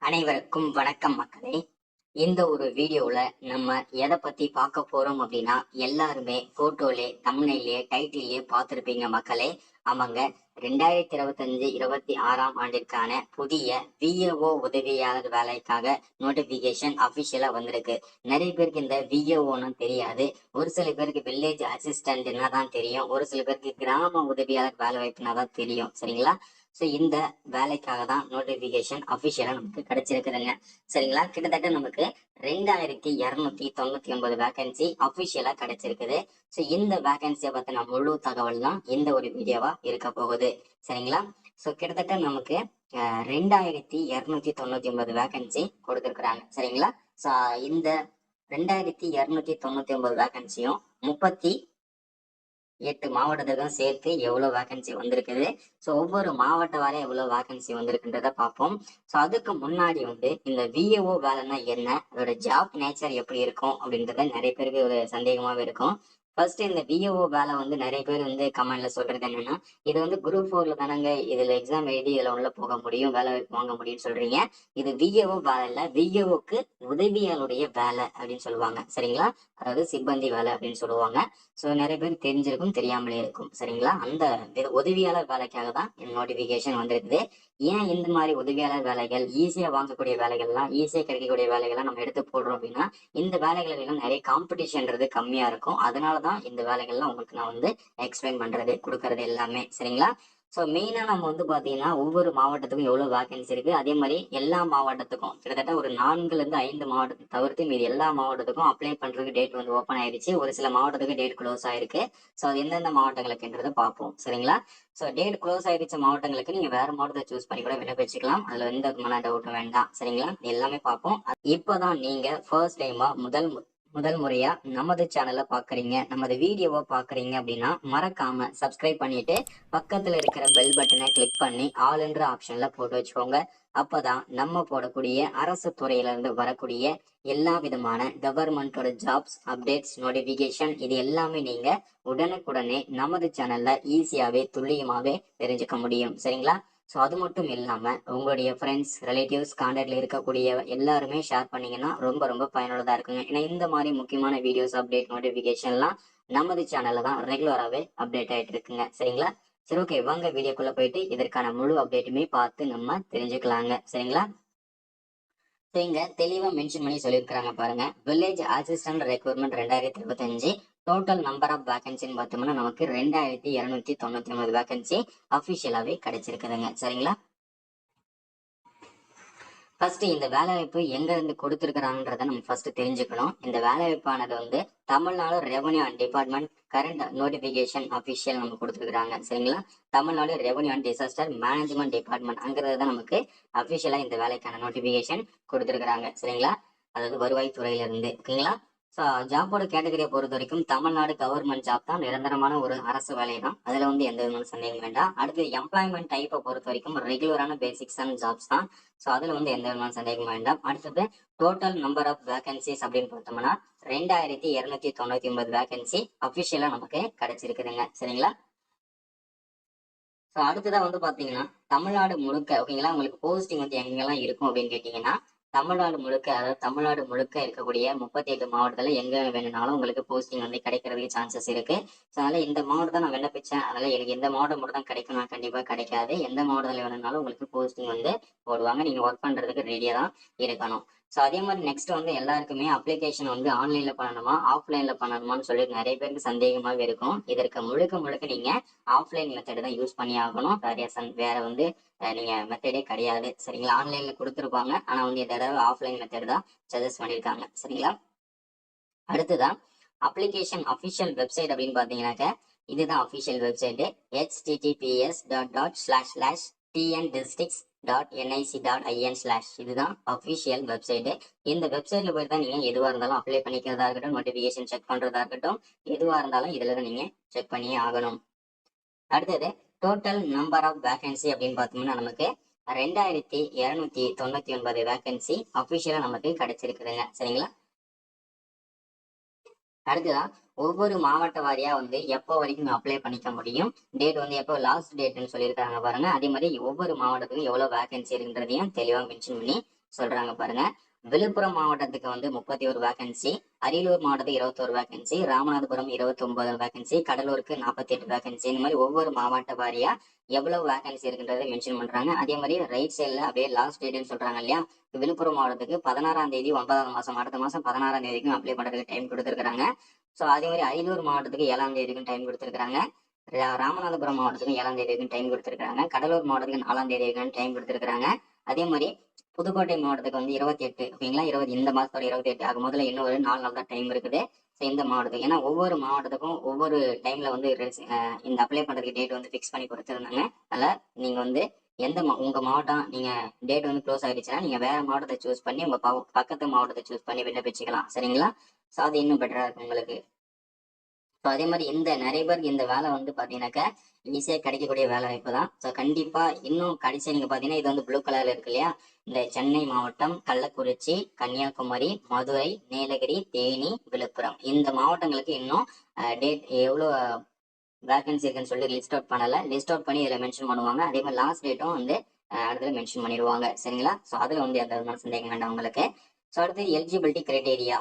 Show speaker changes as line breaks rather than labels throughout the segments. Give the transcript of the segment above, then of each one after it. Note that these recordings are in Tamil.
அனைவருக்கும் வணக்கம் மக்களே. இந்த ஒரு வீடியோல நம்ம எதை பத்தி பார்க்க போறோம் அப்படின்னா, எல்லாருமே போட்டோலே தம்ப்நெயிலே டைட்டிலே பார்த்திருப்பீங்க மக்களே. ஆமாங்க, 2025-26 ஆண்டிற்கான புதிய விஏஓ உதவியாளர் வேலைக்காக நோட்டிபிகேஷன் அபிஷியலா வந்திருக்கு. நிறைய பேருக்கு இந்த விஏஓன்னு தெரியாது. ஒரு சில பேருக்கு வில்லேஜ் அசிஸ்டன்ட்னா தான் தெரியும். ஒரு சில பேருக்கு கிராம உதவியாளர் வேலை வாய்ப்புனா தான் தெரியும். சரிங்களா? ஸோ இந்த வேலைக்காக தான் நோட்டிபிகேஷன் அபிஷியலா நமக்கு கிடைச்சிருக்குதுங்க. சரிங்களா? கிட்டத்தட்ட நமக்கு 2299 வேகன்சி அபிஷியலா கிடைச்சிருக்குது. ஸோ இந்த வேகன்சியை பத்தின முழு தகவல் தான் இந்த ஒரு வீடியோவா இருக்க போகுது. சரிங்களா? ஸோ கிட்டத்தட்ட நமக்கு 2299 வேகன்சி கொடுத்துருக்குறாங்க. சரிங்களா? ஸோ இந்த 2299 வேகன்சியும் 38 மாவட்டத்துக்கும் சேர்த்து எவ்வளவு வேகன்சி வந்திருக்குது. ஸோ ஒவ்வொரு மாவட்ட வாரியா எவ்வளவு வேகன்சி வந்திருக்குன்றத பார்ப்போம். ஸோ அதுக்கு முன்னாடி இந்த விஏஓ வேலைன்னா என்ன, அதோட ஜாப் நேச்சர் எப்படி இருக்கும் அப்படின்றத நிறைய பேருக்கு ஒரு சந்தேகமாவே இருக்கும். ஃபர்ஸ்ட் இந்த விஏஓ வேலை நிறைய பேர் கமெண்ட்ல சொல்றது என்னன்னா, இது குரூப் 4ல தானங்க, இதுல எக்ஸாம் எழுதி இதுல உள்ள போக முடியும், வேலை வாய்ப்பு வாங்க முடியும்னு சொல்றீங்க. இது விஏஓ வேலை இல்ல, விஏஓக்கு உதவியாளுடைய வேலை அப்படின்னு சொல்லுவாங்க. சரிங்களா? அதாவது சிப்பந்தி வேலை அப்படின்னு சொல்லுவாங்க. ஸோ நிறைய பேர் தெரிஞ்சிருக்கும், தெரியாமலே இருக்கும். சரிங்களா? அந்த உதவியாளர் வேலைக்காக தான் இந்த நோட்டிபிகேஷன் வந்திருக்குது. ஏன் இந்த மாதிரி உதவியாளர் வேலைகள், ஈஸியா வாங்கக்கூடிய வேலைகள்லாம், ஈஸியா கிடைக்கக்கூடிய வேலைகள்லாம் நம்ம எடுத்து போடுறோம் அப்படின்னா, இந்த வேலைகள் எல்லாம் நிறைய காம்படிஷன்றது கம்மியா இருக்கும். அதனாலதான் இந்த வேலைகள்லாம் உங்களுக்கு நான் எக்ஸ்பிளைன் பண்றது, கொடுக்கறது எல்லாமே. சரிங்களா? ஸோ மெயினா நம்ம பாத்தீங்கன்னா, ஒவ்வொரு மாவட்டத்துக்கும் எவ்வளவு வேகன்சி இருக்கு, அதே மாதிரி எல்லா மாவட்டத்துக்கும் கிட்டத்தட்ட ஒரு 4ல இருந்து 5 மாவட்டத்தை தவிர்த்து மீது எல்லா மாவட்டத்துக்கும் அப்ளை பண்றதுக்கு டேட் ஓப்பன் ஆயிருச்சு. ஒரு சில மாவட்டத்துக்கு டேட் க்ளோஸ் ஆயிருக்கு. ஸோ அது எந்தெந்த மாவட்டங்களுக்குன்றதை பார்ப்போம். சரிங்களா? ஸோ டேட் க்ளோஸ் ஆயிருச்ச மாவட்டங்களுக்கு நீங்க வேற மாவட்டத்தை சூஸ் பண்ணி கூட விண்ணப்பிச்சுக்கலாம். அதுல எந்த விதமான டவுட்டும் வேண்டாம். சரிங்களா? எல்லாமே பார்ப்போம். இப்பதான் நீங்க ஃபர்ஸ்ட் டைமா முதல் முறையா நமது சேனலை பாக்குறீங்க, நமது வீடியோவை பாக்குறீங்க அப்படின்னா மறக்காம சப்ஸ்கிரைப் பண்ணிட்டு பக்கத்துல இருக்கிற பெல் பட்டனை கிளிக் பண்ணி ஆல் என்ற ஆப்ஷன்ல போட்டு வச்சுக்கோங்க. அப்பதான் நம்ம போடக்கூடிய அரசு துறையில இருந்து வரக்கூடிய எல்லா விதமான கவர்மெண்டோட ஜாப்ஸ் அப்டேட்ஸ் நோட்டிபிகேஷன் இது எல்லாமே நீங்க உடனுக்குடனே நமது சேனல்ல ஈஸியாவே துல்லியமாவே தெரிஞ்சுக்க முடியும். சரிங்களா? ஸோ அது மட்டும் இல்லாம உங்களுடைய ஃப்ரெண்ட்ஸ் ரிலேட்டிவ்ஸ் கான்டாக்ட்ல இருக்கக்கூடிய எல்லாருமே ஷேர் பண்ணீங்கன்னா ரொம்ப ரொம்ப பயனுள்ளதா இருக்குங்க. ஏன்னா இந்த மாதிரி முக்கியமான வீடியோஸ் அப்டேட் நோட்டிபிகேஷன்லாம் நமது சேனல்ல தான் ரெகுலராகவே அப்டேட் ஆயிட்டு இருக்குங்க. சரிங்களா? சரி, ஓகே, வாங்க வீடியோக்குள்ள போயிட்டு இதற்கான முழு அப்டேட்டுமே பார்த்து நம்ம தெரிஞ்சுக்கலாங்க. சரிங்களா? இங்க தெளிவா மென்ஷன் பண்ணி சொல்லியிருக்காங்க பாருங்க. Village assistant recruitment 2025 total number of வேகன்சின்னு பார்த்தோம்னா நமக்கு 2299 வேகன்சி அபிஷியலாவே கிடைச்சிருக்குதுங்க. சரிங்களா? ஃபர்ஸ்ட் இந்த வேலைவாய்ப்பு எங்க இருந்து கொடுத்துருக்காங்கன்றத நம்ம ஃபர்ஸ்ட் தெரிஞ்சுக்கணும். இந்த வேலைவாய்ப்பானது Tamil Nadu revenue and department current notification official நம்ம கொடுத்துருக்காங்க. சரிங்களா? Tamil Nadu revenue and disaster management department அங்கிறது தான் நமக்கு அபிஷியலா இந்த வேலைக்கான நோட்டிபிகேஷன் கொடுத்துருக்காங்க. சரிங்களா? அதாவது வருவாய்த்துறையில இருந்து. ஓகேங்களா? ஸோ ஜாப்போட கேட்டகரியை பொறுத்த வரைக்கும் தமிழ்நாடு கவர்மெண்ட் ஜாப் தான், நிரந்தரமான ஒரு அரசு வேலை தான். அதுல எந்த விதமான சந்தேகம் வேண்டாம். அடுத்து எம்ப்ளாய்மெண்ட் டைப்பை பொறுத்த வரைக்கும் ரெகுலரான பேசிக்ஸான ஜாப்ஸ் தான். ஸோ அதுல எந்த விதமான சந்தேகம் வேண்டாம். அடுத்தது டோட்டல் நம்பர் ஆஃப் வேகன்சிஸ் அப்படின்னு பார்த்தோம்னா 2299 வேகன்சி அபிஷியலா நமக்கு கிடைச்சிருக்குதுங்க. சரிங்களா? ஸோ அடுத்ததான் பாத்தீங்கன்னா தமிழ்நாடு முழுக்க, ஓகேங்களா, உங்களுக்கு போஸ்டிங் எங்கெல்லாம் இருக்கும் அப்படின்னு கேட்டீங்கன்னா, தமிழ்நாடு முழுக்க, அதாவது தமிழ்நாடு முழுக்க இருக்கக்கூடிய 38 மாவட்டத்துல எங்க வேணும்னாலும் உங்களுக்கு போஸ்டிங் கிடைக்கிறதுக்கு சான்சஸ் இருக்கு. ஸோ அதனால இந்த மாவட்டம் நான் விண்ணப்பிச்சேன், அதனால எனக்கு எந்த மாவட்டம் மட்டும் தான் கிடைக்கும் நான் கண்டிப்பா கிடைக்காது. எந்த மாவட்டத்துல வேணும்னாலும் உங்களுக்கு போஸ்டிங் போடுவாங்க. நீங்க ஒர்க் பண்றதுக்கு ரெடியா தான் இருக்கணும். ஸோ அதே மாதிரி நெக்ஸ்ட் எல்லாருக்குமே அப்ளிகேஷன் ஆன்லைன்ல பண்ணணுமா ஆஃப்லைன்ல பண்ணணுமான்னு சொல்லி நிறைய பேருக்கு சந்தேகமாவே இருக்கும். இதற்கு முழுக்க முழுக்க நீங்க ஆஃப்லைன் மெத்தட் தான் யூஸ் பண்ணி ஆகணும். வேற நீங்க மெத்தடே கிடையாது. சரிங்களா? ஆன்லைன்ல கொடுத்துருப்பாங்க, ஆனா இந்த தடவை ஆஃப்லைன் மெத்தட் தான் சஜஸ்ட் பண்ணியிருக்காங்க. சரிங்களா? அடுத்துதான் அப்ளிகேஷன் அபிஷியல் வெப்சைட் அப்படின்னு பாத்தீங்கன்னாக்க, இதுதான் அபிஷியல் வெப்சைட். https://tndistricts.nic.in/ இதுதான் அபிஷியல் வெப்சைட். இந்த வெப்சைட்ல போய் தான் நீங்க எதுவா இருந்தாலும் அப்ளை பண்ணிக்கிறதா இருக்கட்டும், நோட்டிபிகேஷன் செக் பண்றதா இருக்கட்டும், எதுவா இருந்தாலும் இதுல தான் நீங்க செக் பண்ணியே ஆகணும். அடுத்தது டோட்டல் நம்பர் ஆஃப் வேகன்சி அப்படின்னு பார்த்தோம்னா நமக்கு 2299 வேகன்சி அபிஷியலா நமக்கு கிடைச்சிருக்குதுங்க. சரிங்களா? அடுத்ததான் ஒவ்வொரு மாவட்ட வாரியா எப்போ வரைக்கும் அப்ளை பண்ணிக்க முடியும், டேட் எப்போ லாஸ்ட் டேட்னு சொல்லியிருக்காங்க பாருங்க. அதே மாதிரி ஒவ்வொரு மாவட்டத்துக்கும் எவ்வளவு வேகன்சி இருக்குன்றதையும் தெளிவாக மென்ஷன் பண்ணி சொல்றாங்க பாருங்க. விழுப்புரம் மாவட்டத்துக்கு வந்து 31 வேகன்சி, அரியலூர் மாவட்டத்துக்கு 21 வேகன்சி, ராமநாதபுரம் 29 வேகன்சி, கடலூருக்கு 48 வேகன்சி. இந்த மாதிரி ஒவ்வொரு மாவட்ட வாரியா எவ்வளவு வேகன்சி இருக்குன்றதை மென்ஷன் பண்றாங்க. அதே மாதிரி ரைட் சைட்ல அப்படியே லாஸ்ட் டேட்னு சொல்றாங்க இல்லையா, விழுப்புரம் மாவட்டத்துக்கு 16ஆம் தேதி 9ஆம் மாசம், அடுத்த மாசம் 16ஆம் தேதிக்கும் அப்ளை பண்றதுக்கு டைம் கொடுத்துருக்காங்க. ஸோ அதே மாதிரி அரியலூர் மாவட்டத்துக்கு 7ஆம் தேதிக்கும் டைம் கொடுத்துருக்காங்க. ராமநாதபுரம் மாவட்டத்துக்கு 7ஆம் தேதிக்கும் டைம் கொடுத்துருக்காங்க. கடலூர் மாவட்டத்துக்கு 4ஆம் தேதிக்கும் டைம் கொடுத்துருக்காங்க. அதே மாதிரி புதுக்கோட்டை மாவட்டத்துக்கு வந்து 28, ஓகேங்களா, 20 இந்த மாசத்தோட 28 ஆகும். முதல்ல இன்னும் ஒரு 4 நாள் தான் டைம் இருக்குது. ஸோ இந்த மாவட்டத்துக்கு, ஏன்னா ஒவ்வொரு மாவட்டத்துக்கும் ஒவ்வொரு டைம்ல வந்து இந்த அப்ளை பண்றதுக்கு டேட் வந்து ஃபிக்ஸ் பண்ணி கொடுத்துருந்தாங்க. அதனால நீங்க வந்து உங்க மாவட்டம் நீங்க டேட் வந்து க்ளோஸ் ஆயிடுச்சுன்னா நீங்க வேற மாவட்டத்தை சூஸ் பண்ணி உங்க பக்கத்து மாவட்டத்தை சூஸ் பண்ணி விண்ணப்பிச்சுக்கலாம். சரிங்களா? ஸோ அது இன்னும் பெட்டரா இருக்கும் உங்களுக்கு. ஸோ அதே மாதிரி நிறைய பேருக்கு இந்த வேலை வந்து பார்த்தீங்கன்னாக்கா ஈஸியாக கிடைக்கக்கூடிய வேலை வாய்ப்பு தான். ஸோ கண்டிப்பாக இன்னும் கடைசி நீங்கள் பார்த்தீங்கன்னா இது வந்து ப்ளூ கலரில் இருக்கு இல்லையா, இந்த சென்னை மாவட்டம், கள்ளக்குறிச்சி, கன்னியாகுமரி, மதுரை, நீலகிரி, தேனி, விழுப்புரம் இந்த மாவட்டங்களுக்கு இன்னும் டேட் எவ்வளோ வேகன்சி இருக்குன்னு சொல்லி லிஸ்ட் அவுட் பண்ணலை. லிஸ்ட் அவுட் பண்ணி இதில் மென்ஷன் பண்ணுவாங்க. அதே மாதிரி லாஸ்ட் டேட்டும் வந்து அடுத்தது மென்ஷன் பண்ணிடுவாங்க. சரிங்களா? ஸோ அதில் வந்து எந்த விதமான சந்தேகம் வேண்டாம் உங்களுக்கு. ஸோ அடுத்து எலிஜிபிலிட்டி கிரைட்டேரியா.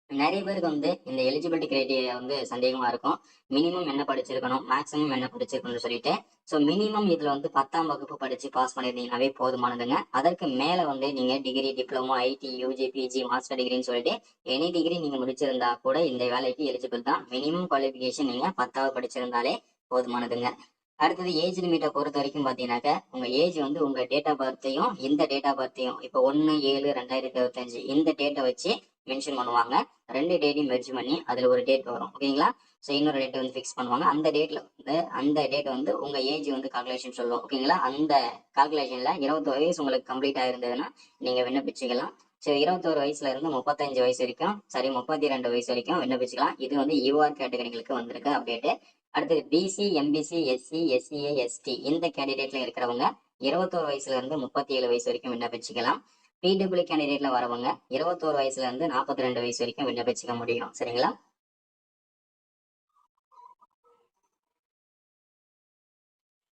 நிறைய பேருக்கு வந்து இந்த எலிஜிபிலிட்டி கிரைட்டீரியா வந்து சந்தேகமா இருக்கும். மினிமம் என்ன படிச்சிருக்கணும், மேக்ஸிமம் என்ன படிச்சிருக்கணும்னு சொல்லிட்டு. ஸோ மினிமம் இதுல வந்து 10ஆம் வகுப்பு படிச்சு பாஸ் பண்ணிருந்தீங்கன்னாவே போதுமானதுங்க. அதற்கு மேல வந்து நீங்க degree, diploma, IT, UG, PG, master டிகிரின்னு சொல்லிட்டு எனி டிகிரி நீங்க முடிச்சிருந்தா கூட இந்த வேலைக்கு எலிஜிபிள் தான். மினிமம் குவாலிஃபிகேஷன் நீங்க 10வது படிச்சிருந்தாலே போதுமானதுங்க. அடுத்தது ஏஜ் லிமிட்டை பொறுத்த வரைக்கும் பாத்தீங்கன்னாக்க உங்க ஏஜ் வந்து உங்க டேட் ஆஃப் பர்த்தையும் இந்த டேட் ஆஃப் பர்த்தையும் இப்போ 1/7/2025 இந்த டேட்டை வச்சு மென்ஷன் பண்ணுவாங்க. 2 டேட்டையும் மெர்ஜ் பண்ணி அதுல ஒரு டேட் வரும், ஓகேங்களா. ஸோ இன்னொரு டேட் வந்து ஃபிக்ஸ் பண்ணுவாங்க. அந்த டேட்ல வந்து அந்த டேட் வந்து உங்க ஏஜ் வந்து கால்குலேஷன் சொல்லுவோம், ஓகேங்களா. அந்த கால்குலேஷன்ல 21 வயசு உங்களுக்கு கம்ப்ளீட் ஆயிருந்ததுன்னா நீங்க விண்ணப்பிச்சுக்கலாம். ஸோ 21 வயசுல இருந்து 35 வயசு வரைக்கும், சரி 32 வயசு வரைக்கும் விண்ணப்பிச்சுக்கலாம். இது வந்து யூஆர் கேட்டகரிகளுக்கு வந்திருக்கு அப்டேட். அடுத்தது BC, MBC, SC, SCA, ST இந்த கேண்டிடேட்ல இருக்கிறவங்க 21 வயசுல இருந்து 37 வயசு வரைக்கும் விண்ணப்பிச்சுக்கலாம். பிடபிள்யூ கேண்டிடேட்ல வரவங்க 21 வயசுல இருந்து 42 வயசு வரைக்கும் விண்ணப்பிச்சுக்க முடியும். சரிங்களா?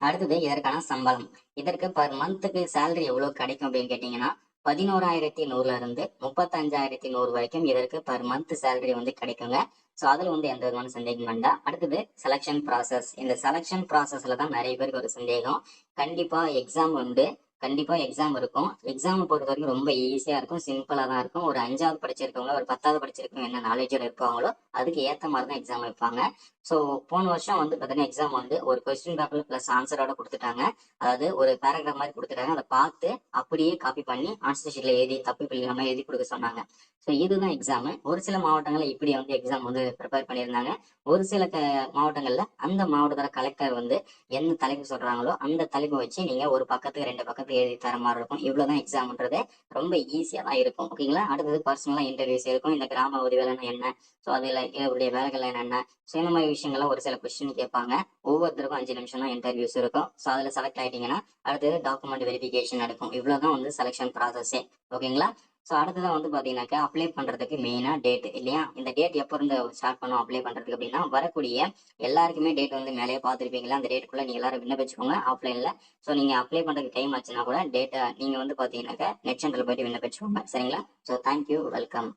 அடுத்தது இதற்கான சம்பளம். இதற்கு பர் மந்த்துக்கு சேலரி எவ்வளவு கிடைக்கும் அப்படின்னு கேட்டீங்கன்னா 11,100ல இருந்து 35,100 வரைக்கும் இதற்கு பர் மந்த் சேலரி வந்து கிடைக்குங்க. ஸோ அதுல வந்து எந்த விதமான சந்தேகம் வேண்டாம். அடுத்தது செலக்ஷன் ப்ராசஸ். இந்த செலக்ஷன் ப்ராசஸ்ல தான் நிறைய பேருக்கு ஒரு சந்தேகம். கண்டிப்பா எக்ஸாம் இருக்கும். எக்ஸாம் பொறுத்த வரைக்கும் ரொம்ப ஈஸியா இருக்கும், சிம்பிளா தான் இருக்கும். ஒரு 5வது படிச்சிருக்கவங்க, ஒரு 10வது படிச்சிருக்கவங்க என்ன நாலேஜோட இருப்பாங்களோ அதுக்கு ஏத்த மாதிரி தான் எக்ஸாம் வைப்பாங்க. ஸோ போன வருஷம் வந்து பார்த்தீங்கன்னா எக்ஸாம் வந்து ஒரு கொஸ்டின் பேப்பர் பிளஸ் ஆன்சரோட கொடுத்துட்டாங்க. அதாவது ஒரு பேராகிராஃப் மாதிரி கொடுத்துட்டாங்க. அதை பார்த்து அப்படியே காப்பி பண்ணி ஆன்சர் ஷீட்ல எழுதி தப்பு இல்லாம எழுதி கொடுக்க சொன்னாங்க. ஸோ இதுதான் எக்ஸாம். ஒரு சில மாவட்டங்கள்ல இப்படி வந்து எக்ஸாம் வந்து ப்ரிப்பேர் பண்ணியிருந்தாங்க. ஒரு சில மாவட்டங்கள்ல அந்த மாவட்டத்தோட கலெக்டர் வந்து எந்த தலைப்பு சொல்றாங்களோ அந்த தலைப்பை வச்சு நீங்க ஒரு பக்கத்துக்கு 2 பக்கத்துக்கு எழுதி தர மாதிரி இருக்கும். இவ்வளவுதான் எக்ஸாம்ன்றது. ரொம்ப ஈஸியா தான் இருக்கும், ஓகேங்களா. அடுத்தது பர்சனலா இன்டர்வியூஸ் இருக்கும். இந்த கிராம உதவியாளர்னா என்ன, ஸோ அதுல இவருடைய வேலைகள் என்னென்ன, ஸோ இந்த மாதிரி விஷயங்கள்லாம் ஒரு சில கொஸ்டின் கேட்பாங்க. ஒவ்வொருத்தருக்கும் 5 நிமிஷம் தான் இன்டர்வியூஸ் இருக்கும். ஸோ அதுல செலக்ட் ஆயிட்டீங்கன்னா அடுத்தது டாக்குமெண்ட் வெரிஃபிகேஷன் நடக்கும். இவ்வளவுதான் வந்து செலக்ஷன் ப்ராசஸே, ஓகேங்களா. ஸோ அடுத்ததான் வந்து பாத்தீங்கன்னாக்கா அப்ளை பண்றதுக்கு மெயினா டேட் இல்லையா. இந்த டேட் எப்போ இருந்து ஸ்டார்ட் பண்ணும் அப்ளை பண்றதுக்கு அப்படின்னா, வரக்கூடிய எல்லாருக்குமே டேட் வந்து மேலேயே பார்த்துருப்பீங்களா, அந்த டேட்டுக்குள்ள நீங்க எல்லாரும் விண்ணப்பிச்சுக்கோங்க ஆஃப்லைன்ல. ஸோ நீங்க அப்ளை பண்றதுக்கு டைம் ஆச்சுன்னா கூட டேட்டா நீங்க வந்து பாத்தீங்கன்னாக்கா நெட் சென்டர்ல போயிட்டு விண்ணப்பிச்சுக்கோங்க. சரிங்களா? So thank you, welcome.